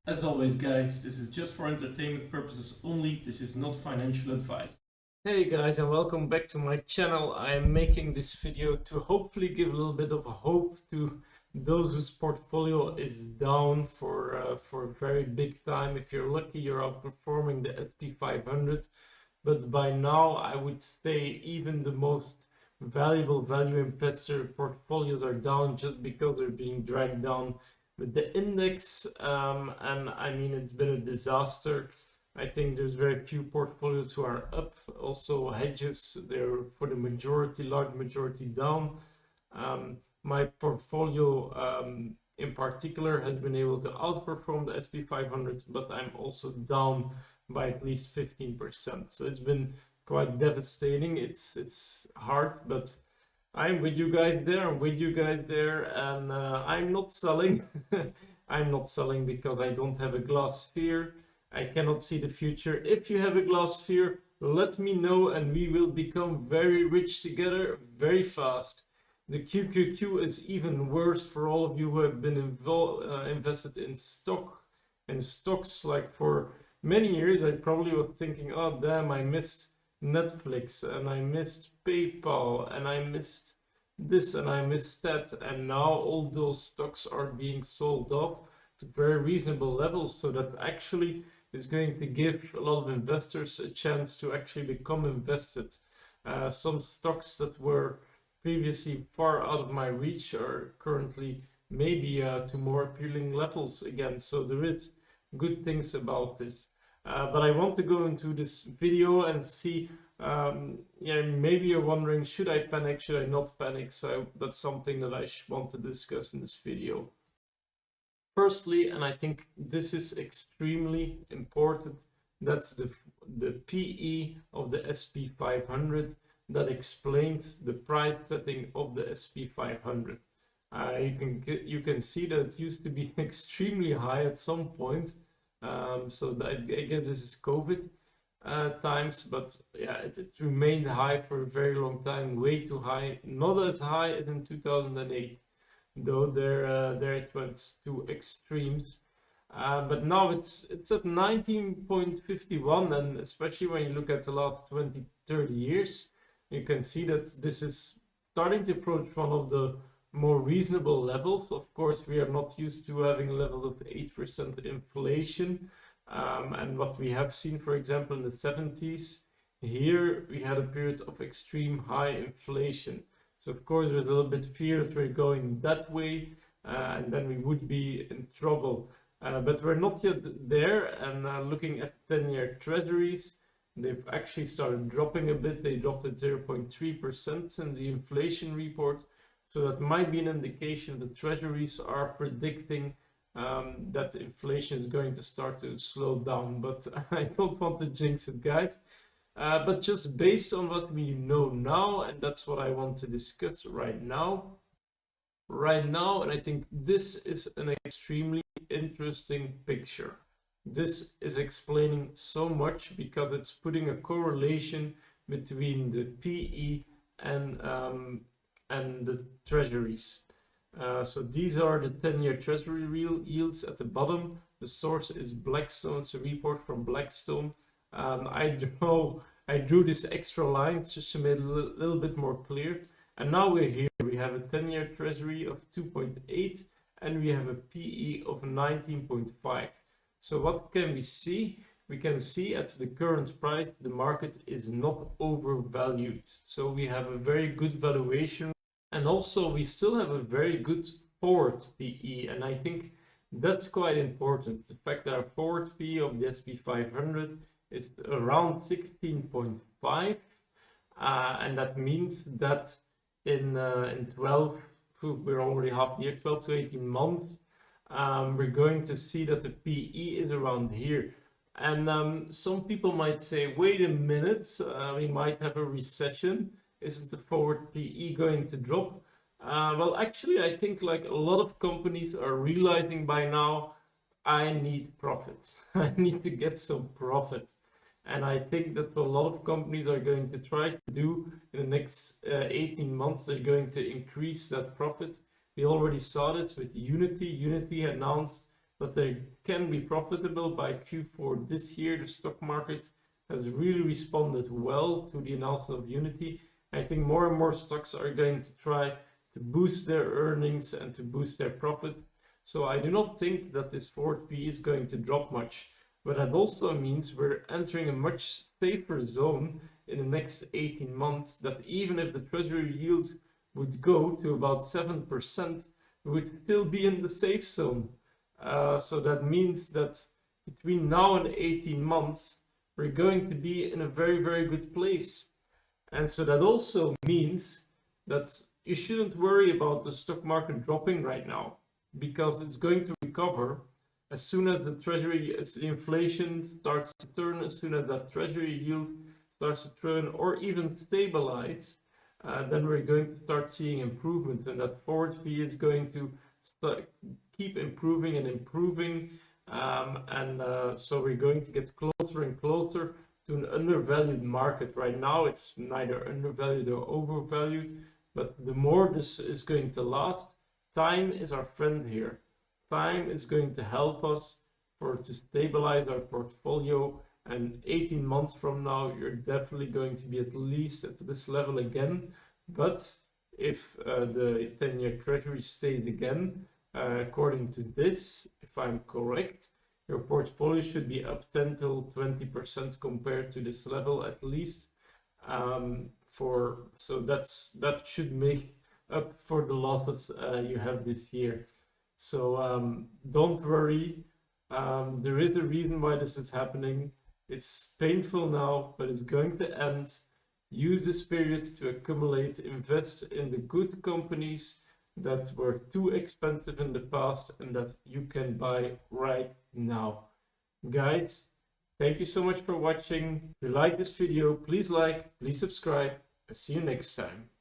As always, guys, this is just for entertainment purposes only. This is not financial advice. Hey guys, and welcome back to my channel. I am making this video to hopefully give a little bit of hope to those whose portfolio is down for a very big time. If you're lucky, you're outperforming the SP 500, but by now I would say even the most valuable value investor portfolios are down just because they're being dragged down with the index. And I mean, it's been a disaster. I think there's very few portfolios who are up. Also, hedges, they're for the majority, large majority down. My portfolio in particular has been able to outperform the SP 500, but I'm also down by at least 15%. So it's been quite devastating. It's hard, but I'm with you guys there. I'm with you guys there, and I'm not selling. I'm not selling because I don't have a glass sphere. I cannot see the future. If you have a glass sphere, let me know, and we will become very rich together very fast. The QQQ is even worse for all of you who have been invested in stocks. Like for many years, I probably was thinking, oh damn, I missed Netflix and I missed PayPal and I missed this and I missed that, and now all those stocks are being sold off to very reasonable levels, so that actually is going to give a lot of investors a chance to actually become invested. Some stocks that were previously far out of my reach are currently maybe to more appealing levels again, so there is good things about this. But I want to go into this video and see, yeah, maybe you're wondering, should I panic, should I not panic? So that's something that I want to discuss in this video. Firstly, and I think this is extremely important, that's the PE of the SP 500 that explains the price setting of the SP 500. You can see that it used to be extremely high at some point. So I guess this is COVID times, but yeah, it remained high for a very long time, way too high, not as high as in 2008, though there it went to extremes. But now it's at 19.51, and especially when you look at the last 20-30 years, you can see that this is starting to approach one of the more reasonable levels. Of course, we are not used to having levels of 8% inflation. And what we have seen, for example, in the 70s, here we had a period of extreme high inflation. So of course, there's a little bit fear that we're going that way, and then we would be in trouble. But we're not yet there, and looking at 10-year treasuries, they've actually started dropping a bit. They dropped at 0.3% since the inflation report. So that might be an indication the treasuries are predicting that inflation is going to start to slow down. But I don't want to jinx it, guys. But just based on what we know now, and that's what I want to discuss right now. And I think this is an extremely interesting picture. This is explaining so much because it's putting a correlation between the PE and the treasuries. So these are the 10-year treasury real yields at the bottom. The source is Blackstone. It's a report from Blackstone. I drew this extra lines just to make it a little bit more clear. And now we're here. We have a 10-year treasury of 2.8 and we have a PE of 19.5. So what can we see? We can see at the current price, the market is not overvalued. So we have a very good valuation. And also we still have a very good forward PE. And I think that's quite important. The fact that our forward PE of the SP 500 is around 16.5. And that means that in 12, we're already half the year, 12 to 18 months, we're going to see that the PE is around here. And some people might say, wait a minute, we might have a recession. Isn't the forward PE going to drop? Well, actually, I think like a lot of companies are realizing by now, I need profits. I need to get some profit. And I think that's what a lot of companies are going to try to do in the next 18 months. They're going to increase that profit. We already saw this with Unity. Unity announced that they can be profitable by Q4 this year. The stock market has really responded well to the announcement of Unity. I think more and more stocks are going to try to boost their earnings and to boost their profit. So I do not think that this forward PE is going to drop much, but that also means we're entering a much safer zone in the next 18 months, that even if the treasury yield would go to about 7%, we would still be in the safe zone. So that means that between now and 18 months, we're going to be in a very, very good place. And so that also means that you shouldn't worry about the stock market dropping right now, because it's going to recover as soon as the inflation starts to turn, as soon as that treasury yield starts to turn or even stabilize, then we're going to start seeing improvements, and that forward PE is going to keep improving and improving. So we're going to get closer and closer to an undervalued market. Right now it's neither undervalued or overvalued, but the more this is going to last, time is our friend here. Time is going to help us to stabilize our portfolio, and 18 months from now you're definitely going to be at least at this level again. But if the 10-year treasury stays again, according to this, if I'm correct, your portfolio should be up 10 to 20% compared to this level at least. So that should make up for the losses you have this year. So don't worry. There is a reason why this is happening. It's painful now, but it's going to end. Use this period to accumulate, invest in the good companies that were too expensive in the past and that you can buy right now. Guys, thank you so much for watching. If you like this video, please like, please subscribe. I'll see you next time.